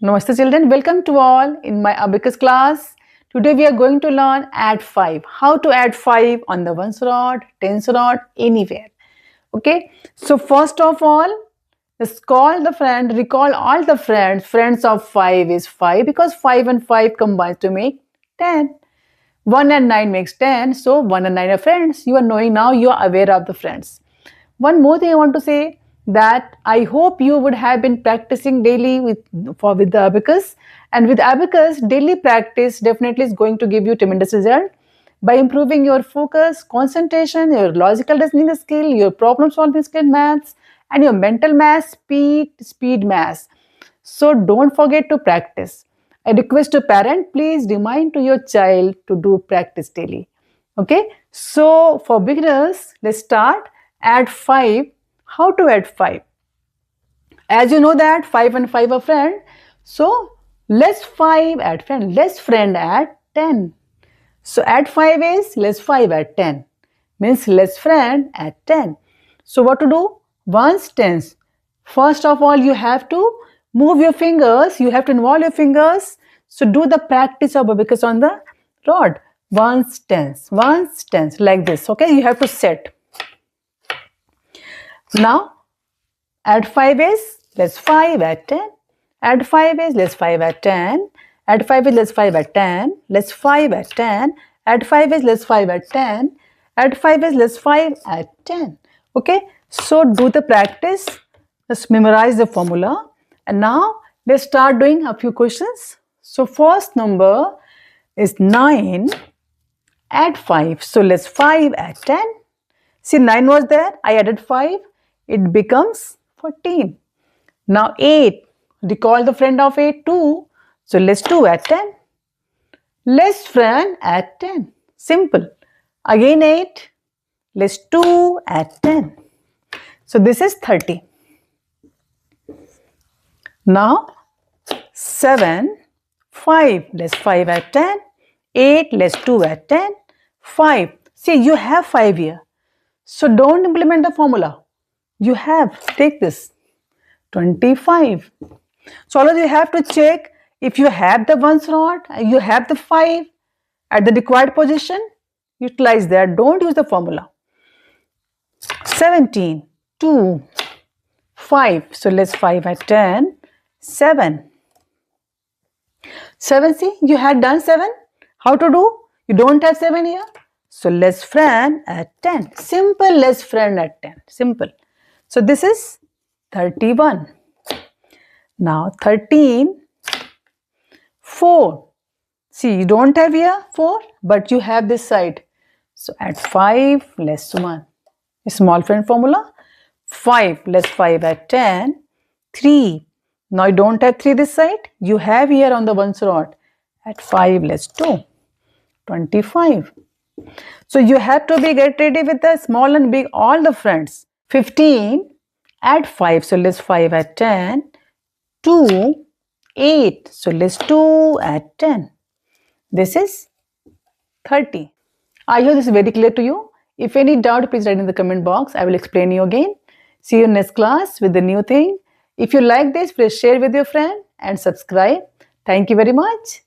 Namaste children, welcome to all in my Abacus class. Today we are going to learn add 5. How to add 5 on the ones rod, tens rod, anywhere. Okay, so first of all, let's call the friend, recall all the friends. Friends of 5 is 5 because 5 and 5 combines to make 10. 1 and 9 makes 10, so 1 and 9 are friends. You are knowing now, you are aware of the friends. One more thing I want to say, that I hope you would have been practicing daily with the Abacus, and with Abacus daily practice definitely is going to give you tremendous result by improving your focus, concentration, your logical reasoning skill, your problem solving skill in maths, and your mental math, speed maths. So don't forget to practice. I request a parent, please remind to your child to do practice daily. Okay, so for beginners, let's start. Add 5. How to add 5? As you know that 5 and 5 are friend. So let's 5 add friend. Let's friend add 10. So add 5 is let's 5 add 10. Means let's friend add 10. So what to do? Ones, tens. First of all, you have to move your fingers. You have to involve your fingers. So do the practice of abacus on the rod. Ones, tens. Ones, tens. Like this. Okay. You have to set. Now, add 5 is, let's 5 add 10. Add 5 is, let's 5 add 10. Add 5 is, let's 5 add 10. Let's 5 add 10. Add 5 is, let's 5 add 10. Add 5 is, let's 5 add 10. Okay, so do the practice. Just memorize the formula. And now, let's start doing a few questions. So, first number is 9. Add 5. So, let's 5 add 10. See, 9 was there. I added 5. It becomes 14. Now 8. Recall the friend of 8, 2. So let's 2 add 10. Let's friend add 10. Simple. Again 8. Let's 2 add 10. So this is 30. Now 7. 5. Let's 5 add 10. 8. Let's 2 add 10. 5. See, you have 5 here. So don't implement the formula. You have, take this, 25. So all of you have to check if you have the ones rod, you have the 5 at the required position, utilize that. Don't use the formula. 17, 2, 5. So let's 5 at 10, 7. 7, see, you had done 7. How to do? You don't have 7 here. So let's friend at 10. Simple, let's friend at 10. Simple. So this is 31. Now 13, 4. See, you don't have here 4, but you have this side. So add 5 less 1. A small friend formula. 5 less 5 at 10. 3. Now you don't have 3 this side. You have here on the ones rod. At 5 less 2. 25. So you have to get ready with the small and big, all the friends. 15, add 5, so let's 5 at 10, 2, 8, so let's 2 at 10. This is 30. I hope this is very clear to you. If any doubt, please write in the comment box. I will explain you again. See you in next class with the new thing. If you like this, please share with your friend and subscribe. Thank you very much.